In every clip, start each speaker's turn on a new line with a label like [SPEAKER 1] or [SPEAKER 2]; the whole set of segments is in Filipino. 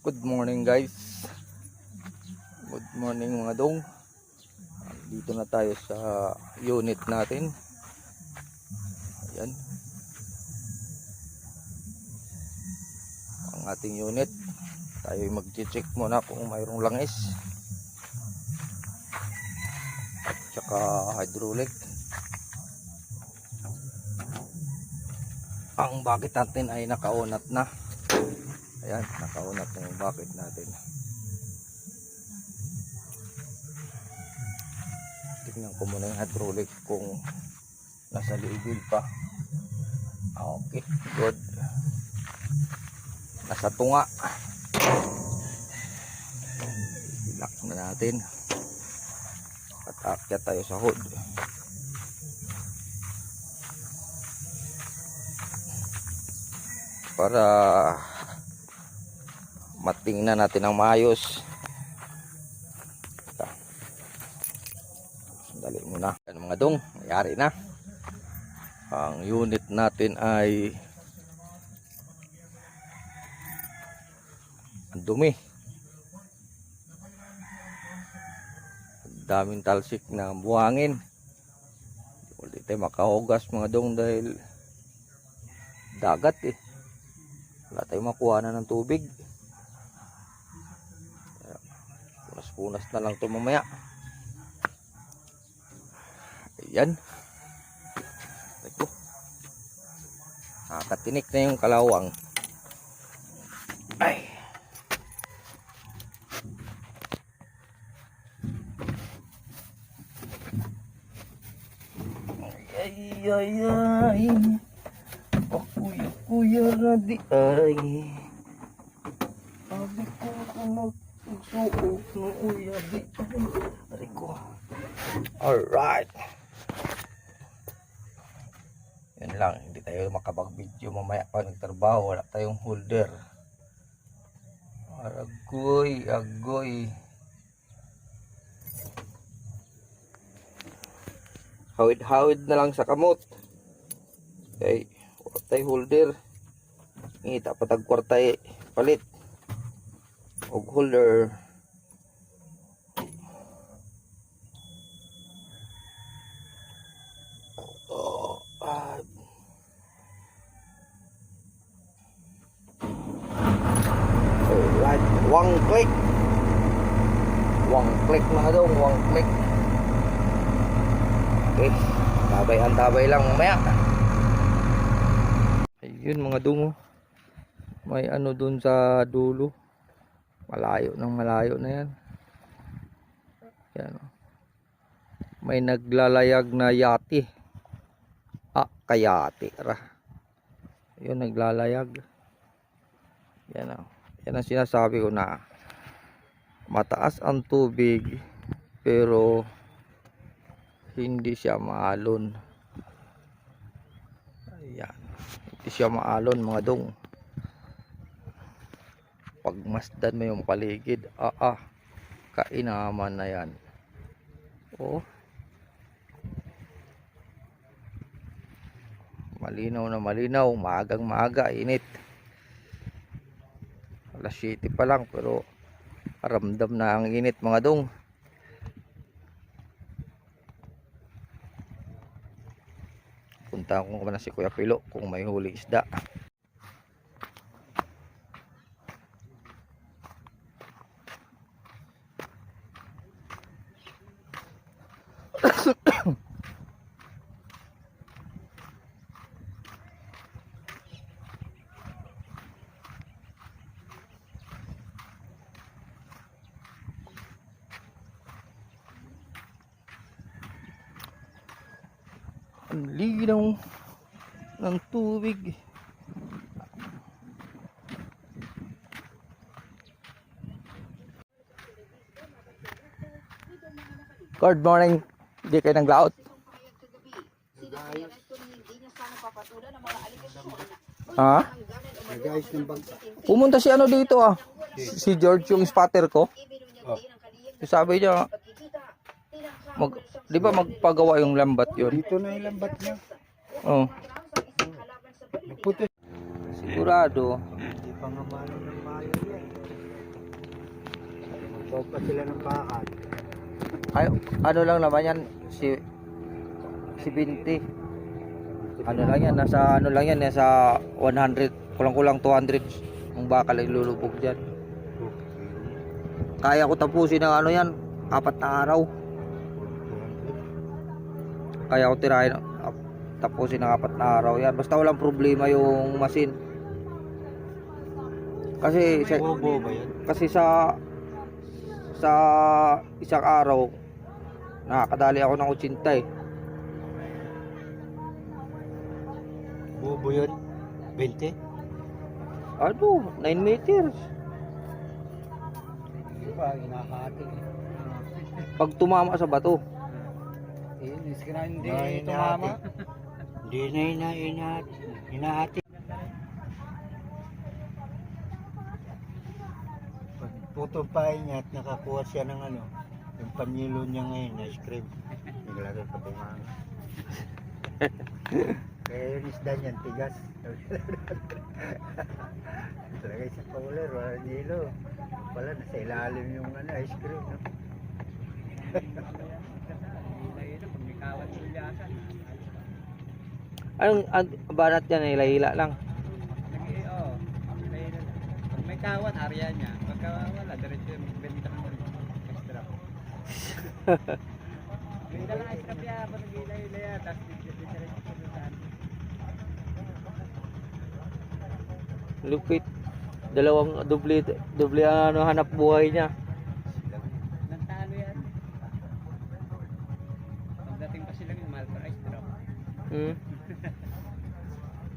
[SPEAKER 1] Good morning guys. Good morning mga dong. Dito na tayo sa unit natin. Ayan. Ang ating unit. Tayo mag-check muna kung mayroong langis. At saka hydraulic. Ang bucket natin ay nakaunat na. Ayan, nakaunat na yung bucket natin. Tignan ko muna yung hydraulic kung nasa level pa. Okay, good. Nasa tunga. Lock na natin. At akyat tayo sa hood. Para matingnan natin ang maayos. Sandali muna. Yan mga dong, mayari na. Ang unit natin ay ang dumi. Daming talsik na buhangin. Hindi tayo makahugas mga dong dahil dagat eh. Wala tayong makuha na ng tubig. Punas na lang ito mamaya. Ayan. Ito. Nakatinik na yung kalawang. Ay. Ay. Kuya Radi ay. Sabi ko magsuot ng kuya di. Ari ko. Alright. Yan lang. Hindi tayo makapag-video mamaya pa nagtrabaho. Wala tayong holder. Agoy. Hawid na lang sa kamot. Okay. Wala tayong holder. Ngita patag kwartay palit. Og holder. Alright, one click mga dong, one click. Okay, tabay lang mamaya. Ayun mga dong, may ano dun sa dulo. Malayo na yan. Yan. May naglalayag na yati. Kayati ra. Yun naglalayag. Yan o. Yan ang sinasabi ko na mataas ang tubig pero hindi siya maalon. Ayan. Hindi siya maalon mga dong. Pagmasdan mo yung paligid, kainaman na yan. Oh. Malinaw, maaga, init. Alas 7 pa lang pero ramdam na ang init mga dong. Punta ko na si Kuya Pilo kung may huli isda. Ang linaw ng tubig. Good morning. Hindi kayo nang laot. Ha? Pumunta si ano dito Si George yung spotter ko. Sabi niya di ba magpagawa yung lambat yun?
[SPEAKER 2] Dito na yung lambat niya.
[SPEAKER 1] Oh.
[SPEAKER 2] Puti.
[SPEAKER 1] Sigurado.
[SPEAKER 2] Hindi pa nga malo ng mayo yan. pa sila ng bakal.
[SPEAKER 1] Ay, ano lang naman yan, si 20. Ano lang yan, nasa ano lang yan, nasa 100, kulang-kulang 200 ang bakal ay lulubog dyan. Kaya ko tapusin ng ano yan, 4 na araw. Kaya ko tirahin, tapusin ng 4 na araw yan. Basta walang problema yung machine. Kasi
[SPEAKER 2] Bobo ba yan?
[SPEAKER 1] kasi sa isang araw nakakadali ako ng 80 eh.
[SPEAKER 2] Bobo yun? 20?
[SPEAKER 1] Ano, 9 meters.
[SPEAKER 2] Diba, inakating.
[SPEAKER 1] Pag tumama sa bato.
[SPEAKER 2] Hindi tumama. Hindi na inahati. Pag putumpahin niya at nakakuha siya ng ano, yung panyelo niya ngayon, ice cream. Naglagay pa tumama. Kaya yung isda niyan, tigas. Lagay sa cooler, wala nilo. Pala, nasa ilalim yung ano, ice cream. No?
[SPEAKER 1] Anong banat yan, hila-hila lang.
[SPEAKER 3] Oo. Pag may kawan, area niya. Pagka wala, diretso yung benta ng extra. Benta lang extra piya, pag nag-hila-hila yan, tapos diretso sa saan.
[SPEAKER 1] Lupit. Dalawang doble ano hanap buhay niya.
[SPEAKER 3] Nantalo yan. Pagdating pa sila yung mahal pa extra.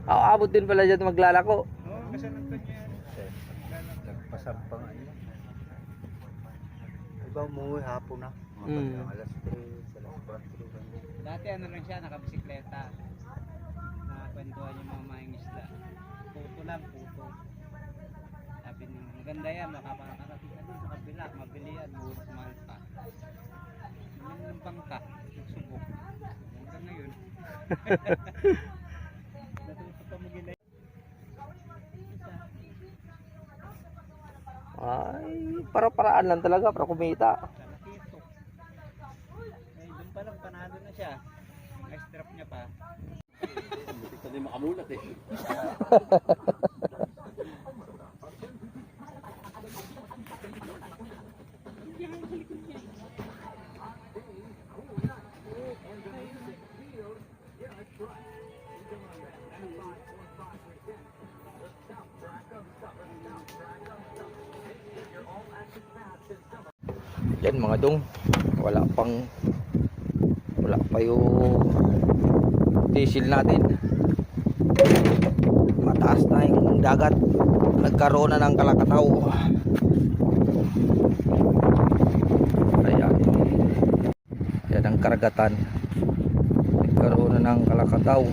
[SPEAKER 1] Abot din pala dyan maglalako.
[SPEAKER 3] Oo, kasanan ko niya yan.
[SPEAKER 2] Nagpasampang ano. Iba umuwi hapon na. Mga alas 3, alas 4.
[SPEAKER 3] Dati ano lang siya, nakabisikleta. Nakakwentuhan yung mga maing isda. Puto lang, puto. Sabi niya, maganda yan, makapakarating ka dun sa kabila, mabili yan, mura, mahal pa. Yung ng bangka, nagsubok. Hanggang ngayon. Natuto pa magilay.
[SPEAKER 1] Ay, para-paraan lang talaga para kumita.
[SPEAKER 3] Nakito. Eh, dun pa lang, panalo na siya. Ang ice drop niya pa. Hindi din makamulat eh.
[SPEAKER 1] Yan mga dong, wala pa yung diesel natin. Mataas na yung dagat, nagkaroon na ng kalakataw. Ayan, yan ang karagatan, nagkaroon na ng kalakataw.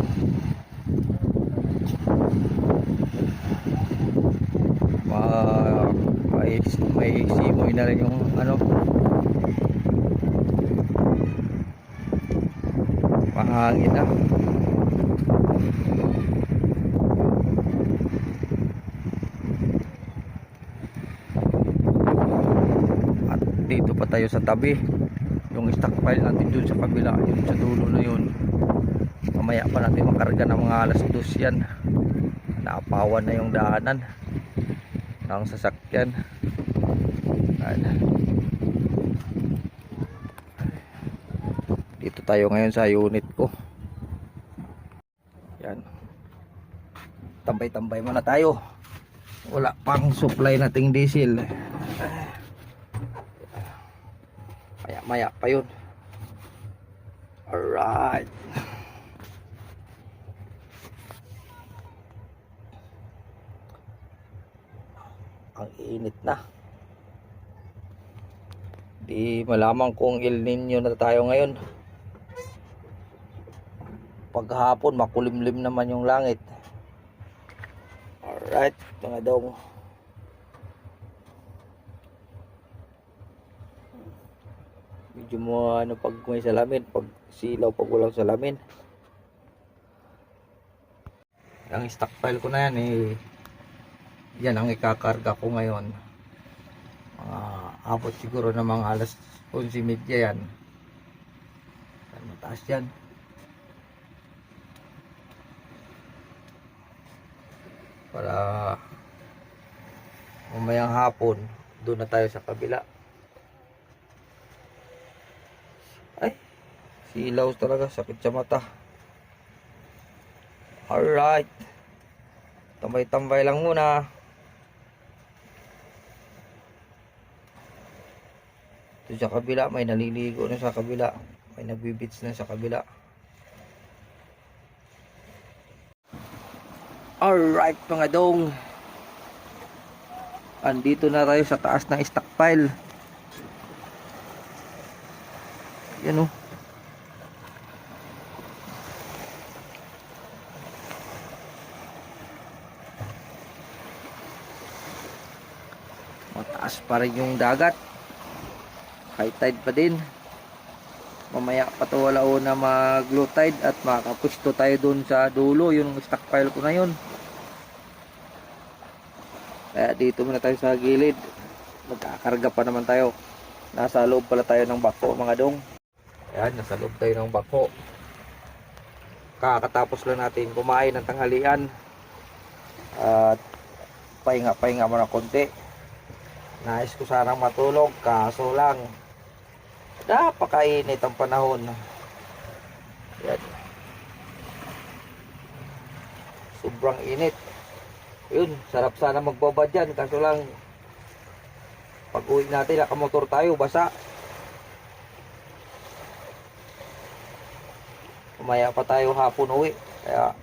[SPEAKER 1] May simoy na rin yung ano, mahangin na. At dito pa tayo sa tabi, yung stockpile natin dun sa kabila, yun sa dulo na yun. Mamaya pa natin makarga ng mga alas 2 yan. Naapawan na yung daanan ng sasakyan. Dito tayo ngayon sa unit ko. Yan, tambay-tambay muna tayo, wala pang supply nating diesel. Maya pa yun. Alright, ang init na. Di malaman kung El Nino na tayo ngayon. Paghapon makulimlim naman yung langit. Alright mga dong, medyo mo ano pag may salamin, pag silaw pag walang salamin. Ang stockpile ko na yan eh, yan ang ikakarga ko ngayon, mga Abot siguro ng mga alas 11:30 yan. Mataas yan. Para mamayang hapon doon na tayo sa kabila. Ay, silaw talaga, sakit sa mata. Alright, tambay-tambay lang muna. Ito sa kabila, may naliligo na sa kabila, may nagbibits na sa kabila. Alright mga dong, andito na tayo sa taas ng stockpile. Yan o. Mataas pa rin yung dagat, high tide pa din. Mamaya pa to wala na mag low tide at makakapwesto tayo dun sa dulo, yung stockpile ko na yun. Kaya dito muna tayo sa gilid, magkakarga pa naman tayo. Nasa loob pala tayo ng bako mga dong. Ayan, nasa loob tayo ng bako. Kakatapos lang natin kumain ng tanghalian at pahinga-pahinga muna konti. Nais ko sanang matulog, kaso lang napakainit ang panahon. Yan. Sobrang init. Yun, sarap sana magbaba dyan, kaso lang pag uwi natin, nakamotor tayo, basa. Umaya pa tayo hapon uwi, kaya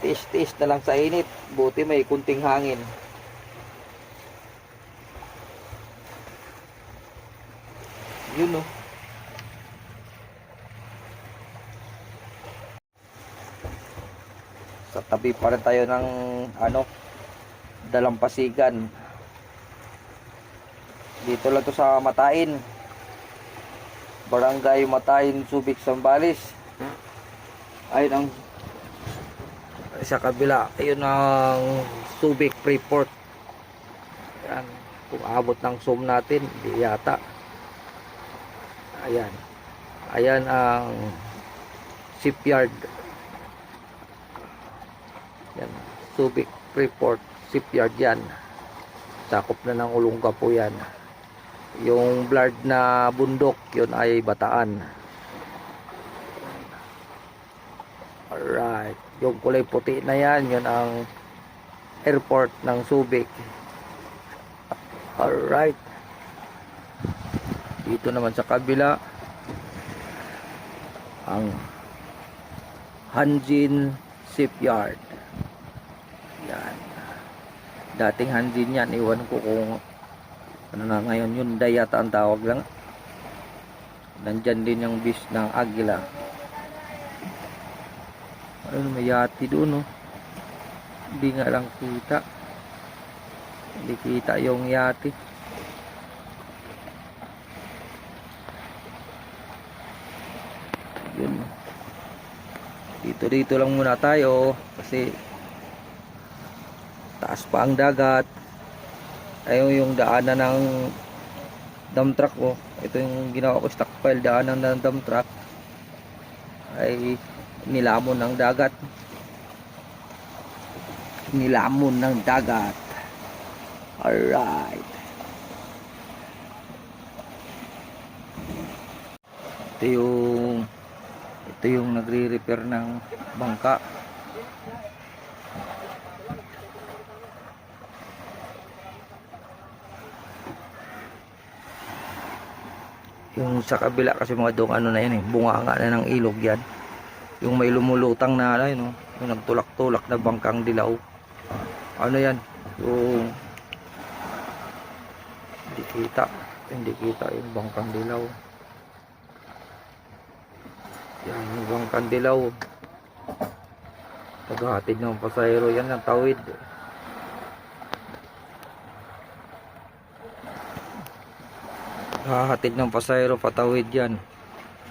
[SPEAKER 1] tiis-tiis na lang sa init. Buti may kunting hangin. Yun no. Sa tabi pa rin tayo ng dalampasigan. Dito lang to sa Matain, Barangay Matain, Subic, Zambales. Ayun ang sa kabila, ayun ang Subic Freeport. Yan, kung abot ng zoom natin, di yata. Ayan. Ayan ang shipyard. Yan, Subic Freeport shipyard yan. Sakop na ng Olonga po yan. Yung blurred na bundok, yun ay Bataan. Alright. Yung kulay puti na yan, yun ang airport ng Subic. Alright. Dito naman sa kabila, ang Hanjin Shipyard. Yan. Dating Hanjin yan. Iwan ko kung ano na ngayon, yun Dayata ang tawag lang. Nandyan din yung bis ng Agila. Ano, may yati doon, no? Hindi nga lang kita. Hindi kita yung yati. Yun. Dito lang muna tayo kasi taas pa ang dagat. Ayun yung daanan ng dump truck ko. Ito yung ginawa ko stockpile, daanan ng dump truck ay nilamon ng dagat. Nilamon ng dagat. Alright. Ito yung nagre-repair ng bangka. Yung sa kabila kasi mga dong ano na yan eh, bunganga na ng ilog yan. Yung may lumulutang na yun, yung nagtulak-tulak na bangkang dilaw. Ano yan? Yung hindi kita yung bangkang dilaw. Yan yung bangkang dilaw. Paghahatid ng pasahero yan ng tawid. Hahatid ng pasahero patawid yan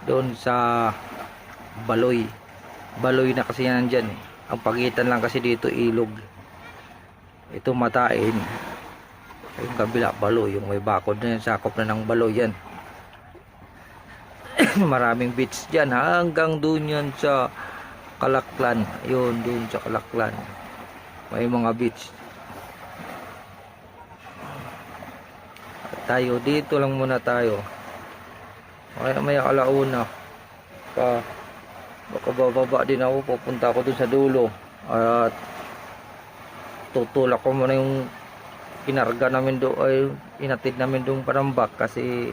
[SPEAKER 1] doon sa Baloy na kasi yan dyan eh. Ang pagitan lang kasi dito ilog, ito Matain. Yung kabila balo, yung may bakod na yan, sakop na ng balo yan. Maraming beach dyan hanggang dun yan sa Kalaklan. Yun, dun sa Kalaklan may mga beach. At tayo dito lang muna tayo, kaya may alauna pa, baka bababa din ako, pupunta ako dun sa dulo at tutulak ko muna yung kinarga namin doon, ay inatid namin doon Panambak, kasi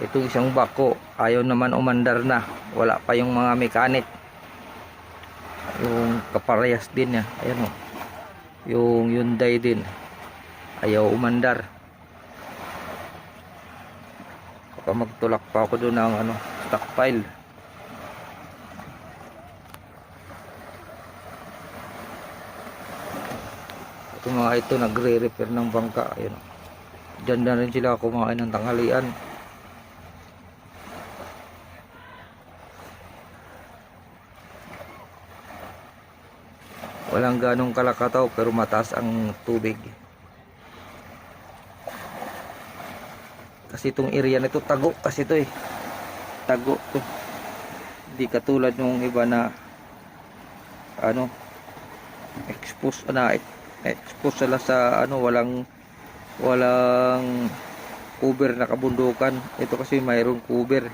[SPEAKER 1] itong isang bako ayaw naman umandar na, wala pa yung mga mekanik, yung kaparehas din niya, ayan o, yung Hyundai din ayaw umandar. Baka magtulak pa ako doon ng ano, stockpile. Ito mga ito nagre-repair ng bangka, ayun o. Diyan na rin sila kumain ng tanghalian. Walang ganong kalakataw pero mataas ang tubig. Kasi itong area na ito, tago kasi ito eh. Tago to. Hindi katulad nung iba na ano, expose sila sa ano, walang cover na kabundukan. Ito kasi mayroong cover.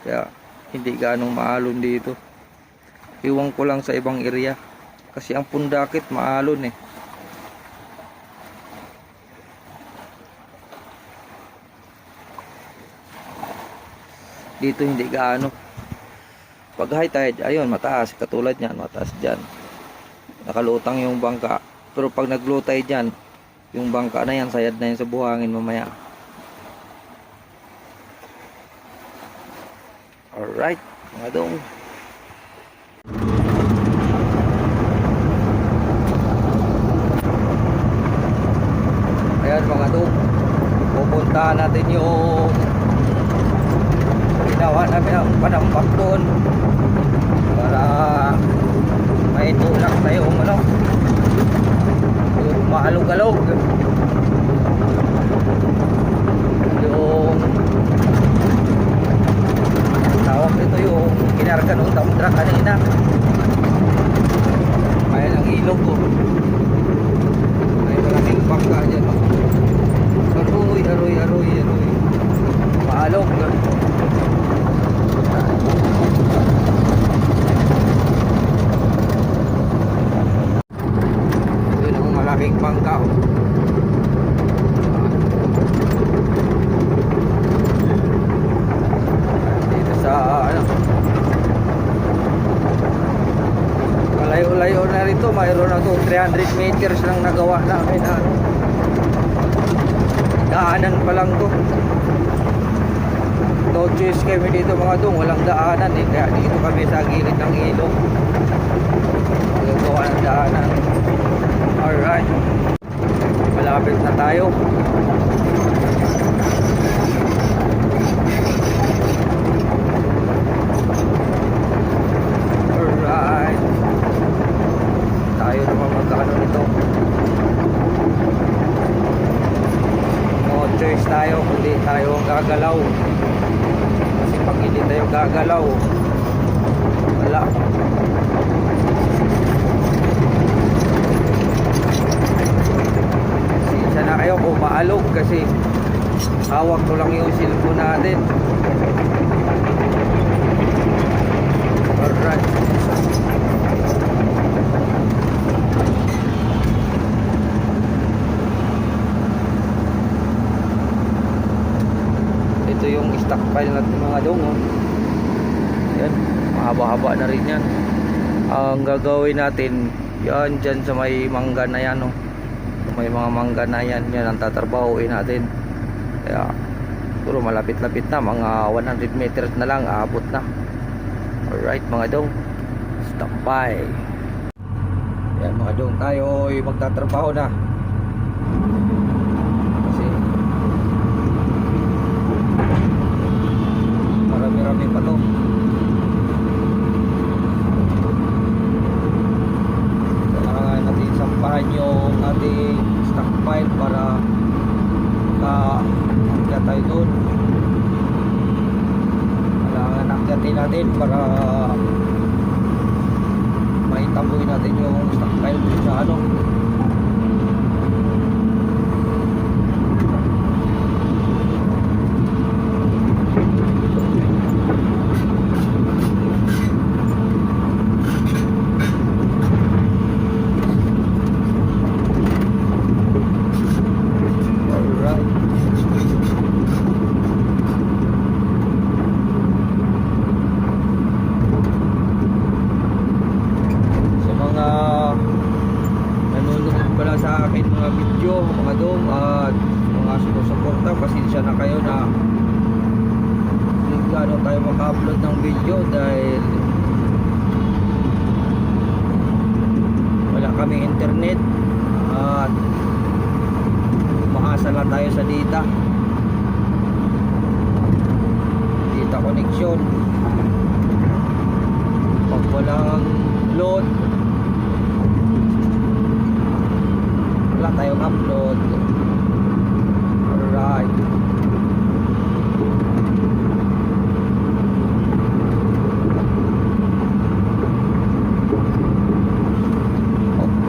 [SPEAKER 1] Kaya hindi ganong maalon dito. Iwan ko lang sa ibang area. Kasi ang pundakit maalon eh. Dito hindi gaano. Pag high tide, ayun, mataas. Katulad niyan, mataas dyan. Nakalutang yung bangka. Pero pag nag low tide dyan, yung bangka na yan, sayad na yan sa buhangin mamaya. Alright, mga dong. Ayan mga dong, pupuntahan natin yung ginawa namin ang Panambak doon para may tulak tayo ano, yung maalog-alog, yung tawag ito, yung kinarga nung tamdra kanina. Kaya lang ilog ko, may maraming bangka dyan. Aroy maalog. Doon ang malaking bangka oh. Dito sa ano, malayo-layo na rito, mayroon na to 300 meters lang nagawa namin na daanan pa lang to. No choice kami dito mga dong, walang daanan eh, kaya dito kami sa gilid ng ilog gagawa ng daanan. Alright, malapit na tayo. Alright, tayo naman magkano nito. No choice tayo, kundi tayo ang gagalaw. Kasi pag hindi tayo gagalaw, wala. Sisa na kayo kung maalog kasi hawak ko lang yung cellphone natin. Alright. Ito yung stockpile natin mga dong oh. Yan, mahaba-haba na rin yan. Ang gagawin natin yan dyan sa may mangga na yan oh. May mga mangga na yan, yan ang tatrabahuin natin. Kaya puro malapit-lapit na, mga 100 meters na lang aabot na. Alright mga dong, standby. Yan mga dong, tayo ay magtatrabaho na. Kasi marami-rami pa to. Kailangan natin sampahan yung ating stockpile para natin para maitamboy natin yung stockpile dun sa ano. Alright. Sa mga nanonood pala sa akin mga video, mga dong, at mga sumusuporta, pasensya na kayo na hindi gano'n tayo maka-upload ng video dahil wala kaming internet at umaasa lang tayo sa data connection. Pag walang load, wala tayong upload. Alright.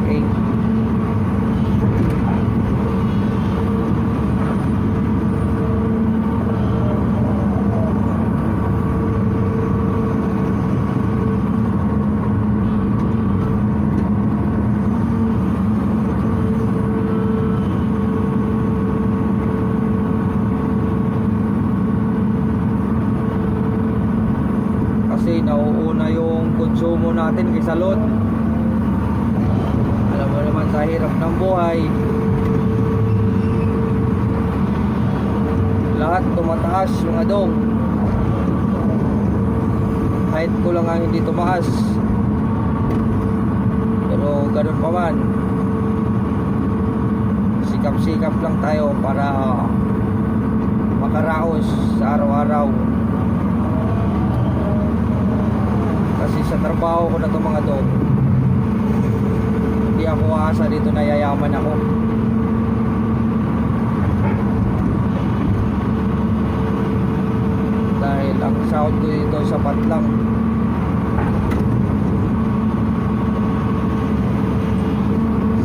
[SPEAKER 1] Okay. Kasi nauuna yung konsumo natin kaysa load. Alam mo naman sa hirap ng buhay, lahat tumataas yung adong. Kahit ko lang ang hindi tumaas, pero ganun pa man, sikap-sikap lang tayo para makaraos sa araw-araw. Kasi sa trabaho ko na ito mga dog, hindi ako aasa dito na yayaman ako. Dahil ang sahod ko dito sapat lang.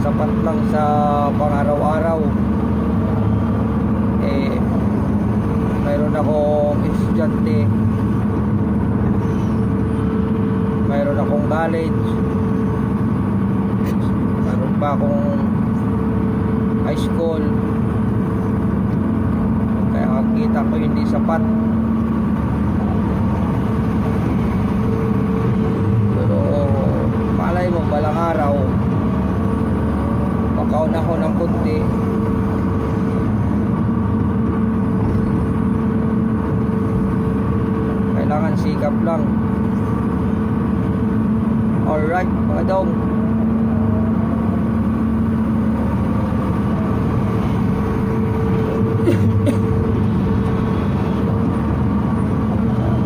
[SPEAKER 1] Sapat lang sa pang-araw-araw. Eh, mayroon akong estudyante, mayroon akong college, mayroon pa akong high school, kaya ang kita ko hindi sapat. Pero malay mo balang araw makaon ako ng kunti, kailangan sikap lang. Alright mga dong,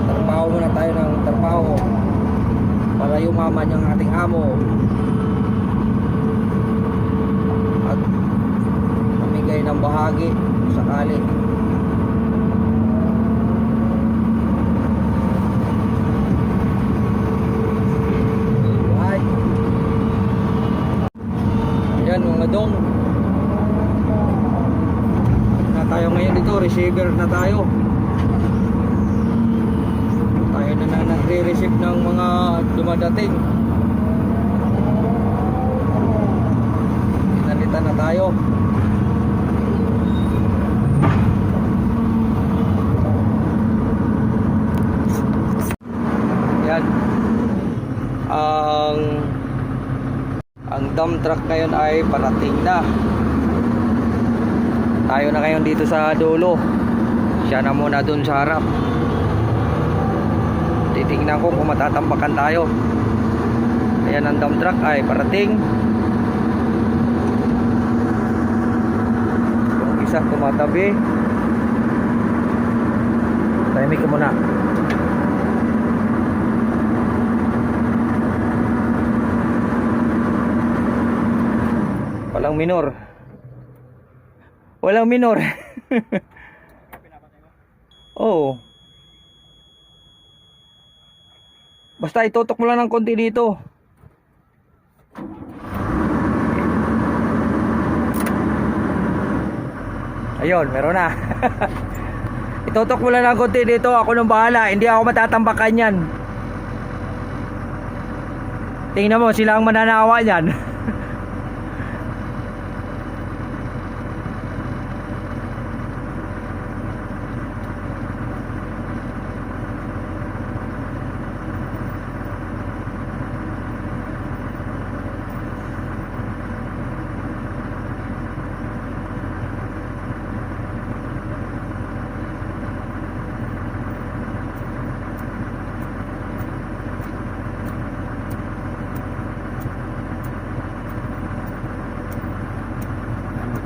[SPEAKER 1] trabaho muna tayo ng trabaho para yumaman yung ating amo at mamigay ng bahagi kung sakali. Yan mga dong, na tayo ngayon dito, receiver na tayo. Tayo na nagre-receive ng mga dumadating. Pinalitan na tayo. Yan ang dump truck ngayon ay parating na. Tayo na ngayon dito sa dulo, siya na muna dun sa harap. Titingnan ko kung matatampakan tayo. Ayan, ang dump truck ay parating. Yung isa tumatabi. Tahimik ko muna. Walang minor. Walang minor. Oo. Basta itutok mo lang ng konti dito. Ayun, meron na. Itutok mo lang ng konti dito. Ako nang bahala. Hindi ako matatambakan yan. Tingnan mo, sila ang mananawa yan.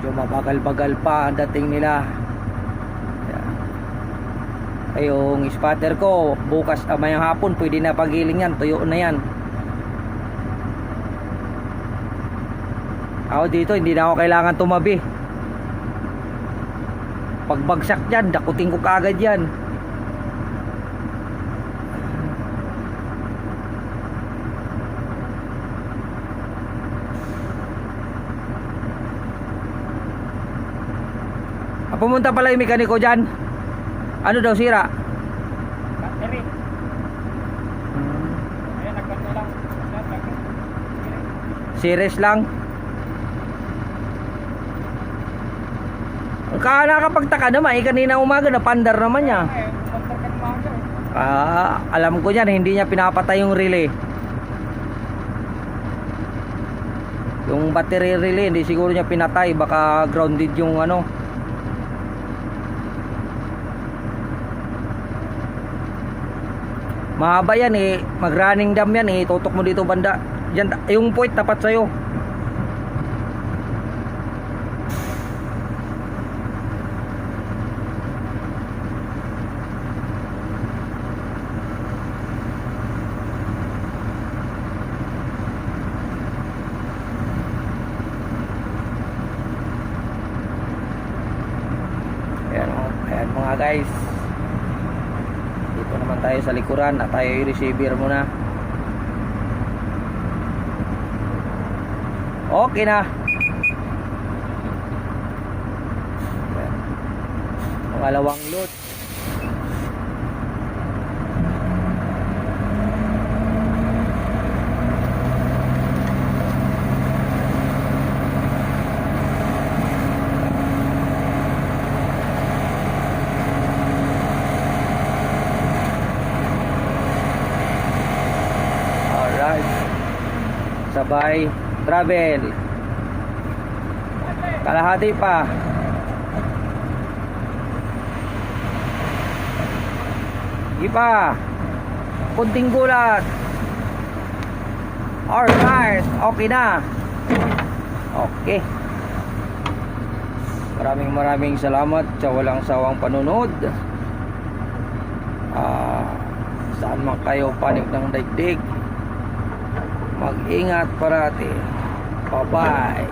[SPEAKER 1] Medyo mabagal-bagal pa ang dating nila. Ay, yung spotter ko bukas mayang hapon pwede na pagiling yan, tuyo na yan. Ako dito hindi na ako kailangan tumabi. Pagbagsak dyan, dakutin ko kaagad yan. Pumunta pala yung mekaniko dyan. Ano daw sira?
[SPEAKER 3] Battery. Ayan, nagkanto lang.
[SPEAKER 1] Series lang. Nakapagtaka naman kanina umaga na pandar naman niya. Alam ko yan, hindi niya pinapatay yung relay. Yung battery relay hindi siguro niya pinatay, baka grounded yung ano. Mahaba yan mag running dam yan tutok mo dito banda. Diyan, yung point tapat sa'yo. Ayan mga guys. Dito naman tayo sa likuran na tayo i-receiver muna. Okay na. Pangalawang load. Sabay travel. Kalahati pa. Ipa. Kunting gulat. Alright, okay na. Okay. Maraming salamat sa walang sawang panunod. Saan man kayo panig ng daigdig, mag-ingat parati. Bye-bye.